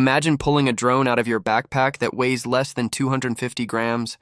Imagine pulling a drone out of your backpack that weighs less than 250 grams,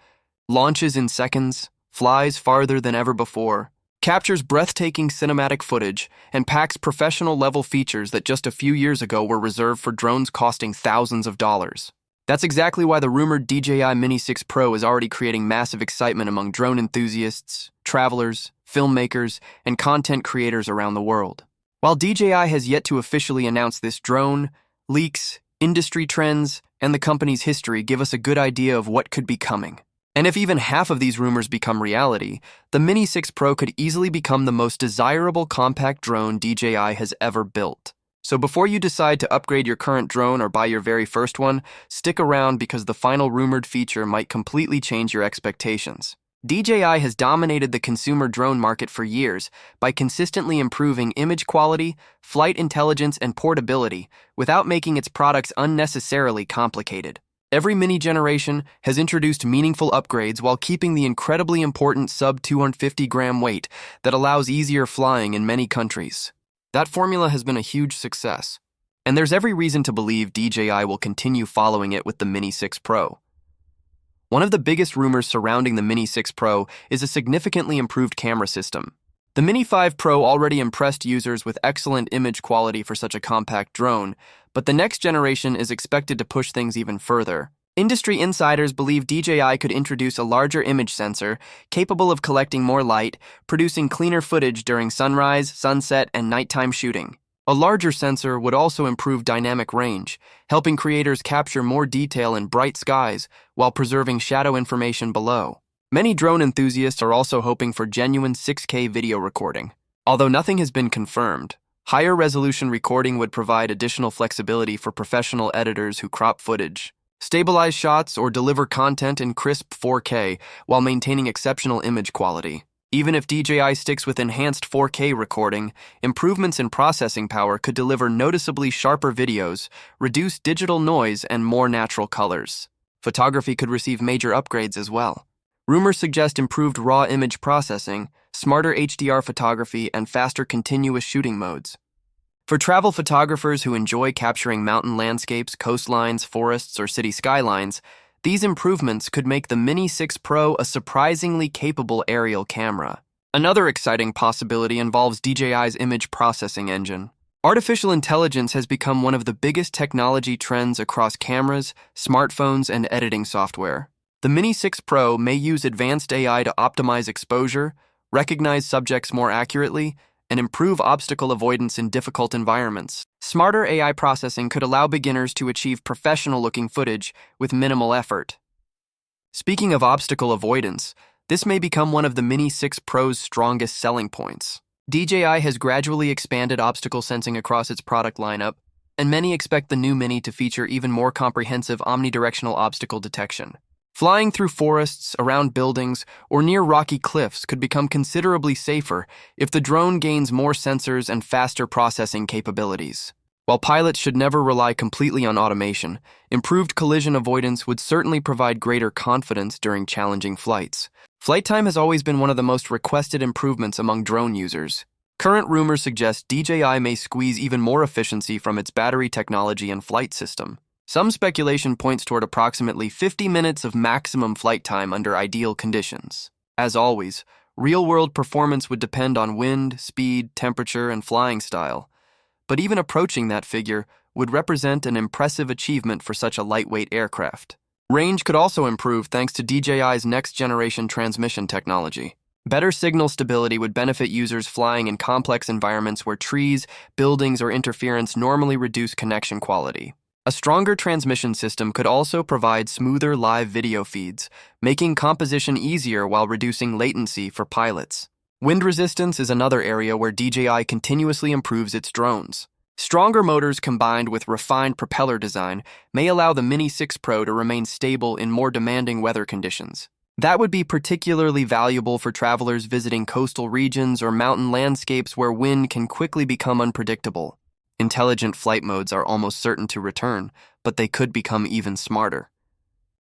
launches in seconds, flies farther than ever before, captures breathtaking cinematic footage, and packs professional-level features that just a few years ago were reserved for drones costing thousands of dollars. That's exactly why the rumored DJI Mini 6 Pro is already creating massive excitement among drone enthusiasts, travelers, filmmakers, and content creators around the world. While DJI has yet to officially announce this drone, leaks, industry trends, and the company's history give us a good idea of what could be coming. And if even half of these rumors become reality, the Mini 6 Pro could easily become the most desirable compact drone DJI has ever built. So before you decide to upgrade your current drone or buy your very first one, stick around because the final rumored feature might completely change your expectations. DJI has dominated the consumer drone market for years by consistently improving image quality, flight intelligence, and portability without making its products unnecessarily complicated. Every Mini generation has introduced meaningful upgrades while keeping the incredibly important sub-250-gram weight that allows easier flying in many countries. That formula has been a huge success, and there's every reason to believe DJI will continue following it with the Mini 6 Pro. One of the biggest rumors surrounding the Mini 6 Pro is a significantly improved camera system. The Mini 5 Pro already impressed users with excellent image quality for such a compact drone, but the next generation is expected to push things even further. Industry insiders believe DJI could introduce a larger image sensor, capable of collecting more light, producing cleaner footage during sunrise, sunset, and nighttime shooting. A larger sensor would also improve dynamic range, helping creators capture more detail in bright skies while preserving shadow information below. Many drone enthusiasts are also hoping for genuine 6K video recording. Although nothing has been confirmed, higher resolution recording would provide additional flexibility for professional editors who crop footage, stabilize shots, or deliver content in crisp 4K while maintaining exceptional image quality. Even if DJI sticks with enhanced 4K recording, improvements in processing power could deliver noticeably sharper videos, reduce digital noise, and more natural colors. Photography could receive major upgrades as well. Rumors suggest improved raw image processing, smarter HDR photography, and faster continuous shooting modes. For travel photographers who enjoy capturing mountain landscapes, coastlines, forests, or city skylines, these improvements could make the Mini 6 Pro a surprisingly capable aerial camera. Another exciting possibility involves DJI's image processing engine. Artificial intelligence has become one of the biggest technology trends across cameras, smartphones, and editing software. The Mini 6 Pro may use advanced AI to optimize exposure, recognize subjects more accurately, and improve obstacle avoidance in difficult environments. Smarter AI processing could allow beginners to achieve professional-looking footage with minimal effort. Speaking of obstacle avoidance, this may become one of the Mini 6 Pro's strongest selling points. DJI has gradually expanded obstacle sensing across its product lineup, and many expect the new Mini to feature even more comprehensive omnidirectional obstacle detection. Flying through forests, around buildings, or near rocky cliffs could become considerably safer if the drone gains more sensors and faster processing capabilities. While pilots should never rely completely on automation, improved collision avoidance would certainly provide greater confidence during challenging flights. Flight time has always been one of the most requested improvements among drone users. Current rumors suggest DJI may squeeze even more efficiency from its battery technology and flight system. Some speculation points toward approximately 50 minutes of maximum flight time under ideal conditions. As always, real-world performance would depend on wind, speed, temperature, and flying style. But even approaching that figure would represent an impressive achievement for such a lightweight aircraft. Range could also improve thanks to DJI's next-generation transmission technology. Better signal stability would benefit users flying in complex environments where trees, buildings, or interference normally reduce connection quality. A stronger transmission system could also provide smoother live video feeds, making composition easier while reducing latency for pilots. Wind resistance is another area where DJI continuously improves its drones. Stronger motors combined with refined propeller design may allow the Mini 6 Pro to remain stable in more demanding weather conditions. That would be particularly valuable for travelers visiting coastal regions or mountain landscapes where wind can quickly become unpredictable. Intelligent flight modes are almost certain to return, but they could become even smarter.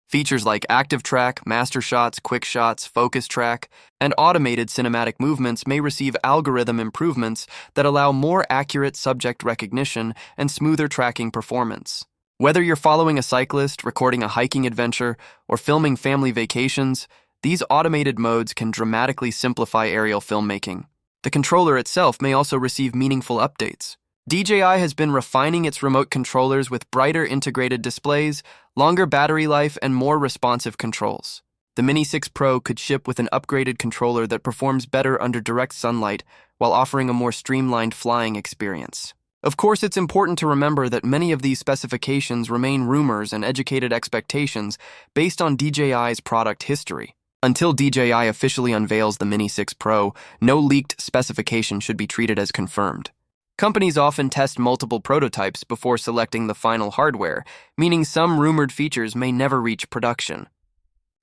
Features like active track, master shots, quick shots, focus track, and automated cinematic movements may receive algorithm improvements that allow more accurate subject recognition and smoother tracking performance. Whether you're following a cyclist, recording a hiking adventure, or filming family vacations, these automated modes can dramatically simplify aerial filmmaking. The controller itself may also receive meaningful updates. DJI has been refining its remote controllers with brighter integrated displays, longer battery life, and more responsive controls. The Mini 6 Pro could ship with an upgraded controller that performs better under direct sunlight while offering a more streamlined flying experience. Of course, it's important to remember that many of these specifications remain rumors and educated expectations based on DJI's product history. Until DJI officially unveils the Mini 6 Pro, no leaked specification should be treated as confirmed. Companies often test multiple prototypes before selecting the final hardware, meaning some rumored features may never reach production.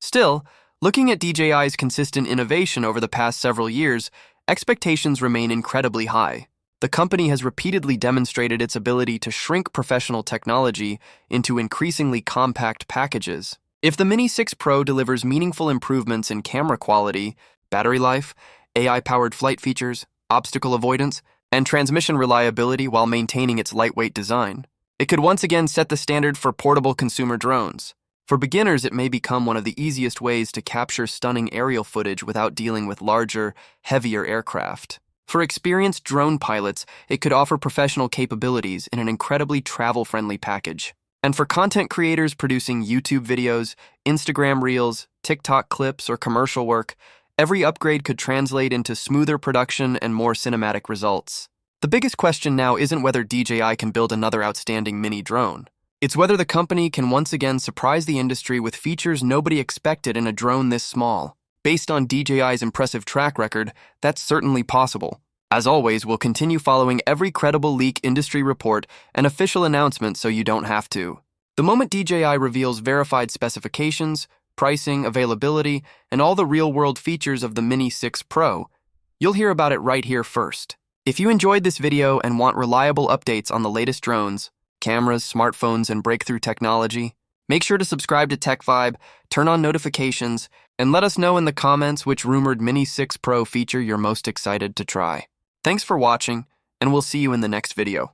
Still, looking at DJI's consistent innovation over the past several years, expectations remain incredibly high. The company has repeatedly demonstrated its ability to shrink professional technology into increasingly compact packages. If the Mini 6 Pro delivers meaningful improvements in camera quality, battery life, AI-powered flight features, obstacle avoidance, and transmission reliability while maintaining its lightweight design, it could once again set the standard for portable consumer drones. For beginners, it may become one of the easiest ways to capture stunning aerial footage without dealing with larger, heavier aircraft. For experienced drone pilots, it could offer professional capabilities in an incredibly travel-friendly package. And for content creators producing YouTube videos, Instagram Reels, TikTok clips, or commercial work, every upgrade could translate into smoother production and more cinematic results. The biggest question now isn't whether DJI can build another outstanding mini drone. It's whether the company can once again surprise the industry with features nobody expected in a drone this small. Based on DJI's impressive track record, that's certainly possible. As always, we'll continue following every credible leak, industry report, and official announcement so you don't have to. The moment DJI reveals verified specifications, pricing, availability, and all the real-world features of the Mini 6 Pro, you'll hear about it right here first. If you enjoyed this video and want reliable updates on the latest drones, cameras, smartphones, and breakthrough technology, make sure to subscribe to TechVibe, turn on notifications, and let us know in the comments which rumored Mini 6 Pro feature you're most excited to try. Thanks for watching, and we'll see you in the next video.